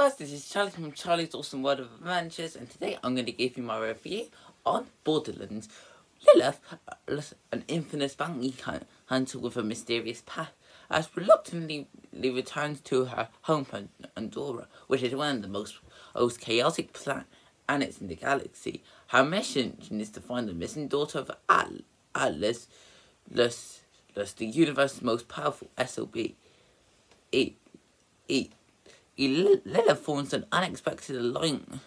guys, this is Charlie from Charlie's Awesome World of Adventures, and today I'm going to give you my review on Borderlands. Lilith, an infamous bounty hunter with a mysterious past, has reluctantly returns to her home planet Pandora, which is one of the most chaotic planets in the galaxy. Her mission is to find the missing daughter of Atlas, the universe's most powerful SOB. Lilith forms an unexpected alliance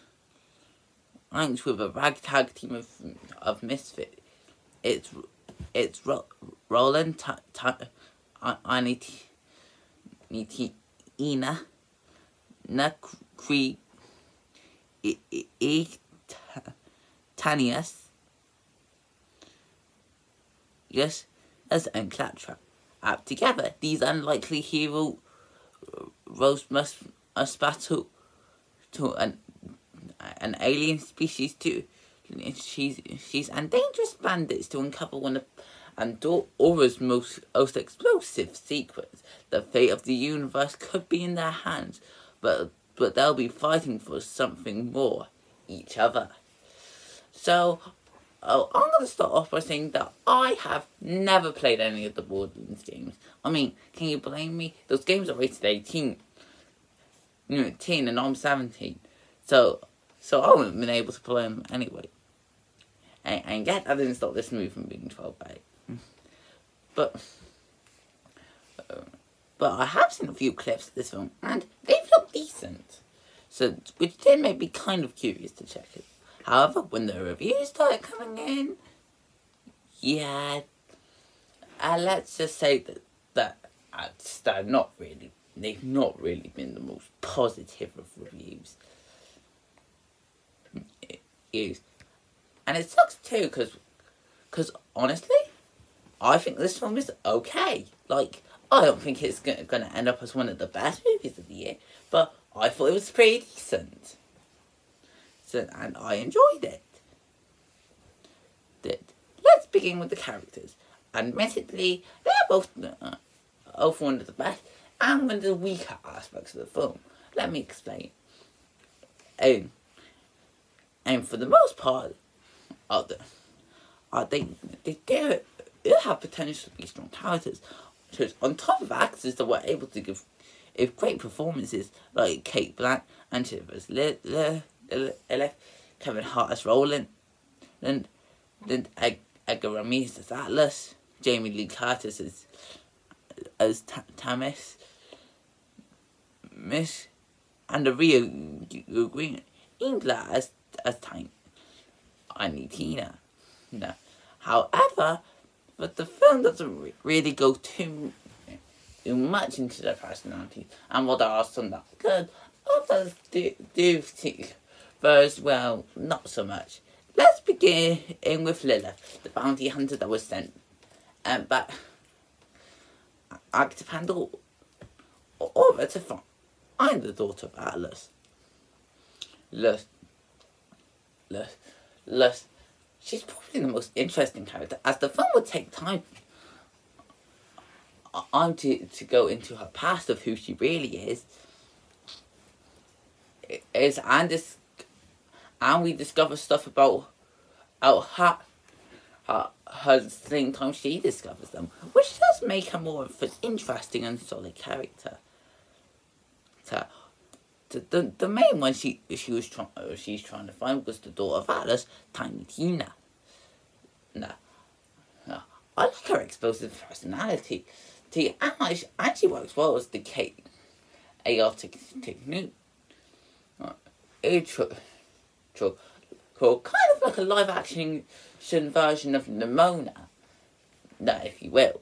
with a ragtag team of misfits. It's Roland, Ina, Nakri, Tanius, yes, and Claptrap. Together, these unlikely heroes must battle to an alien species too. She's and dangerous bandits to uncover one of Pandora's most explosive secrets. The fate of the universe could be in their hands, but they'll be fighting for something more, each other. So, I'm going to start off by saying that I have never played any of the Borderlands games. I mean, can you blame me? Those games are rated 18. And I'm 17. So I wouldn't have been able to play them anyway. And yet, I didn't stop this movie from being 12-8. But I have seen a few clips of this film, and they've looked decent. So, which did make me kind of curious to check it. However, when the reviews started coming in, yeah, let's just say that they've not really been the most positive of reviews. And it sucks too, because honestly, I think this film is okay. Like, I don't think it's going to end up as one of the best movies of the year, but I thought it was pretty decent. And I enjoyed it. Let's begin with the characters. Admittedly, they're both one of the best and one of the weaker aspects of the film. Let me explain. And for the most part, they do have potential to be strong characters. So on top of actors that were able to give great performances, like Kate Blanchett as Lilith, Kevin Hart as Roland, and Edgar Ramirez as Atlas, Jamie Lee Curtis as Tamis, Miss, and the Rio Green Ingler as Tiny Tina. No. However, but the film doesn't really go too much into their personalities, and while there are some that are good, others do as well, not so much. Let's begin with Lilith, the bounty hunter that was sent back to Pandora to find the daughter of Atlas. Lilith, she's probably the most interesting character, as the film would take time to go into her past of who she really is. And we discover stuff about her at the same time she discovers them, which does make her more of an interesting and solid character. The main one she's trying to find was the daughter of Atlas, Tiny Tina. I like her explosive personality, and she works well as the chaotic technique. Kind of like a live-action version of Nimona, if you will.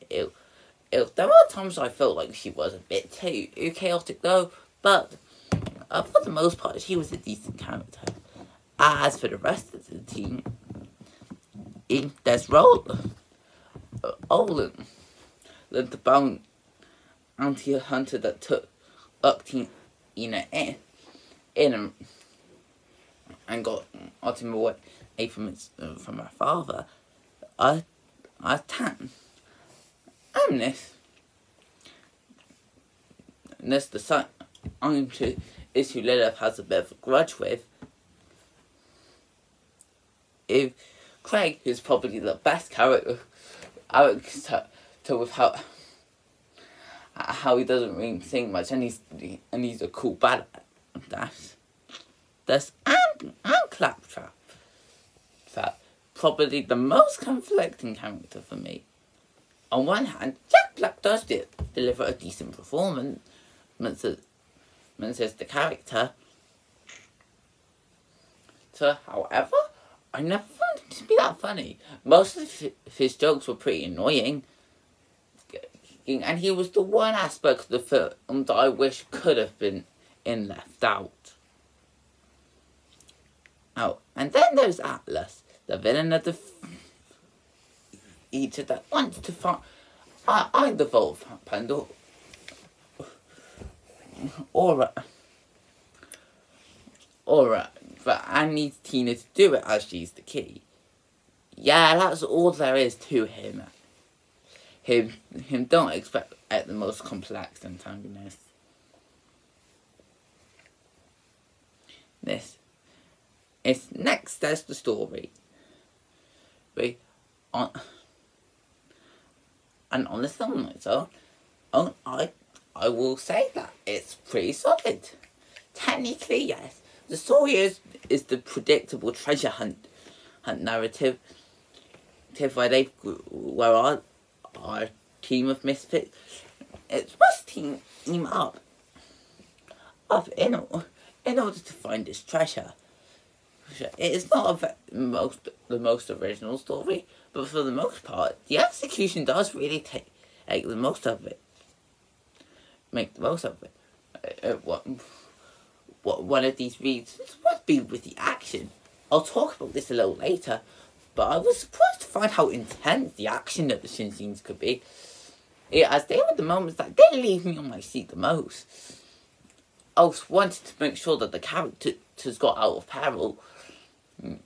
There are times I felt like she was a bit too chaotic though, but for the most part, she was a decent character. As for the rest of the team, there's Olin, the bounty hunter that took Tina in and got him away from her father. Tan. And this the is who Lilith has a bit of a grudge with. If Craig is probably the best character with how he doesn't really think much, and he's a cool badass. And Claptrap, probably the most conflicting character for me. On one hand, Jack Black does deliver a decent performance as the character. So, however, I never found him to be that funny. Most of his jokes were pretty annoying. And he was the one aspect of the film that I wish could have been left out. Oh, and then there's Atlas, the villain of the eater that wants to find either Wolf Pandora but I need Tina to do it as she's the key. Yeah, that's all there is to him. Him don't expect at the most complex antagonist. Next there's the story. And on the film itself, I will say that it's pretty solid. Technically, yes. The story is the predictable treasure hunt narrative where our team of misfits must team up in order to find this treasure. It is not the most original story, but for the most part, the execution does really make the most of it. One of these reasons would be with the action. I'll talk about this a little later, but I was surprised to find how intense the action of the Shin scenes could be. As they were the moments that did leave me on my seat the most. I also wanted to make sure that the characters got out of peril. And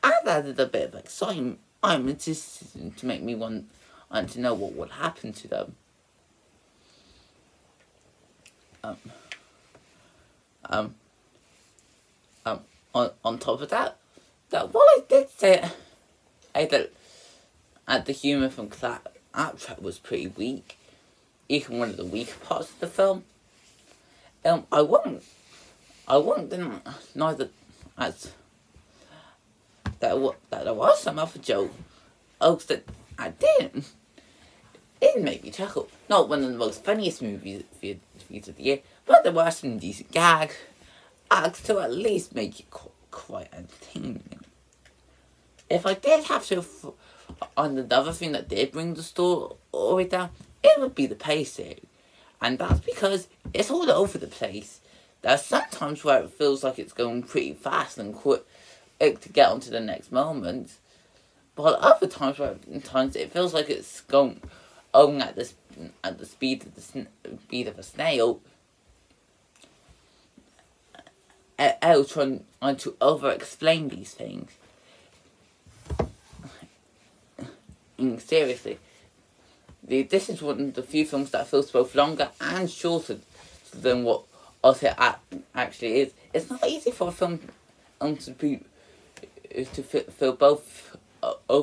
added a bit of excitement to make me want to know what would happen to them. On top of that while I did say that the humour from Claptrap was pretty weak, even one of the weaker parts of the film, I won't deny that there was some other jokes that I didn't. It made me chuckle. Not one of the most funniest movies of the year, but there were some decent gags to at least make it quite entertaining. If I did have to on another thing that did bring the story down, it would be the pacing. And that's because it's all over the place. There are some times where it feels like it's going pretty fast and quick to get on to the next moment. But other times it feels like it's going at the speed of a snail. I'll try to over-explain these things. Seriously, this is one of the few films that feels both longer and shorter than what it actually is. It's not easy for a film to feel both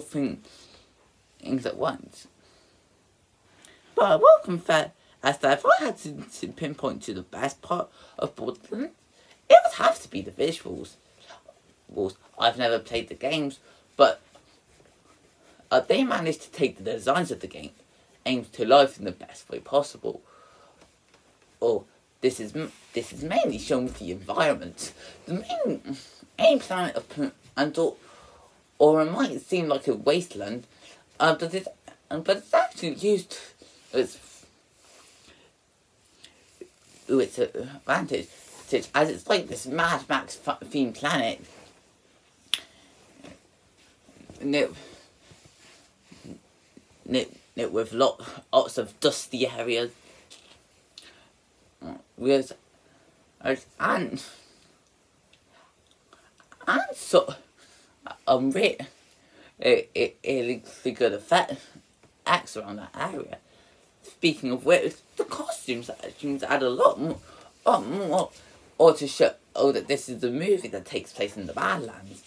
things at once. But I will confess that if I had to pinpoint to the best part of Borderlands, it would have to be the visuals. I've never played the games, but they managed to take the designs of the game aimed to life in the best way possible. This is mainly shown with the environment. The main planet of Pandora, or it might seem like a wasteland, but it's actually used its advantage, as it's like this Mad Max themed planet. With lots of dusty areas, and so really good effects around that area. speaking of which, the costumes add a lot more, or to show that this is a movie that takes place in the Badlands,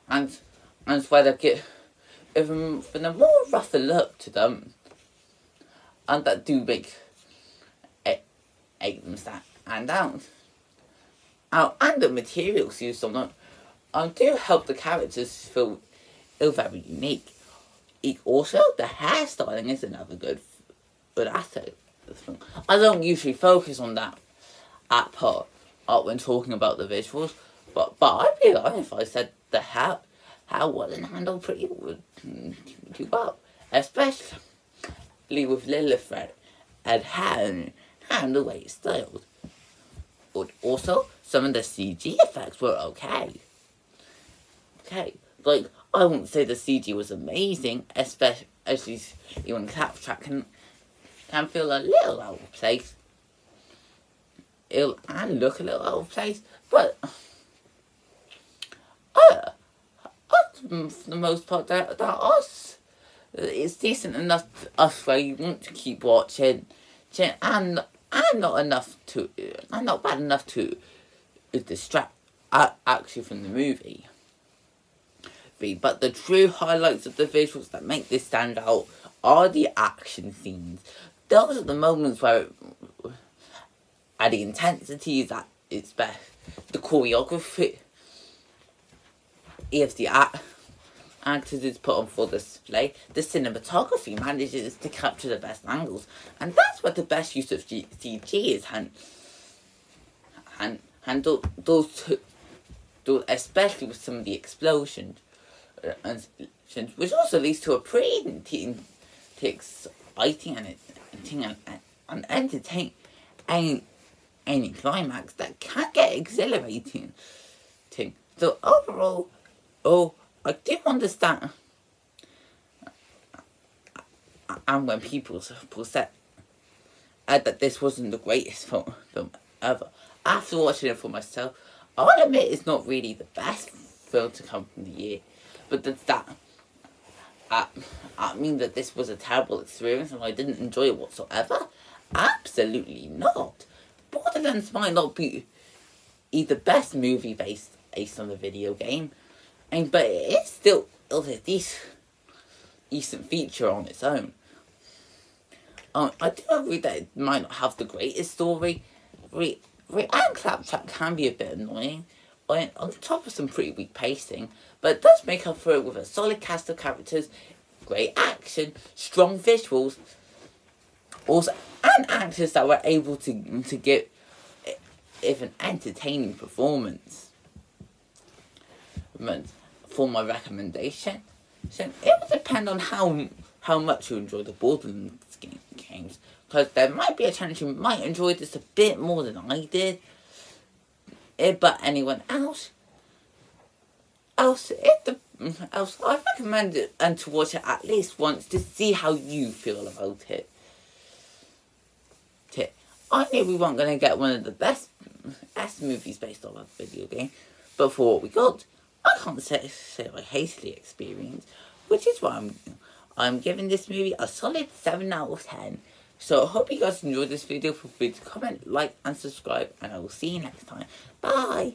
and where they get even a more rougher look to them, and that do make them stand out. And the materials used on them do help the characters feel very unique. Also, the hairstyling is another good aspect of the film. I don't usually focus on that part when talking about the visuals, but I'd be lying if I said the hair wasn't handled pretty well, especially with Lilith and hair and the way it's styled. But also, some of the CG effects were okay. Like, I wouldn't say the CG was amazing, especially when Claptrap can feel a little out of place. And look a little out of place, but for the most part, it's decent enough where you want to keep watching, and not bad enough to distract actually from the movie. But the true highlights of the visuals that make this stand out are the action scenes. Those are the moments where the intensity is at its best. The choreography if the actors is put on full display. The cinematography manages to capture the best angles, and that's where the best use of CG is handled. Those, especially with some of the explosions, which also leads to a pretty exciting and entertaining climax that can get exhilarating. So overall, I do understand, and when people said that this wasn't the greatest film ever, after watching it for myself, I'll admit it's not really the best film to come from the year. But does that mean that this was a terrible experience and I didn't enjoy it whatsoever? Absolutely not. Borderlands might not be the best movie based on the video game, but it is still a decent feature on its own. I do agree that it might not have the greatest story, and Claptrap can be a bit annoying, on top of some pretty weak pacing, but it does make up for it with a solid cast of characters, great action, strong visuals, also, and actors that were able to give an entertaining performance. For my recommendation, so it will depend on how much you enjoy the Borderlands games, because there might be a chance you might enjoy this a bit more than I did. But anyone else, I recommend it and to watch it at least once to see how you feel about it. I knew we weren't going to get one of the best movies based on a video game, but for what we got, I can't say I hastily experienced, which is why I'm giving this movie a solid 7 out of 10. So I hope you guys enjoyed this video. Feel free to comment, like and subscribe, and I will see you next time. Bye!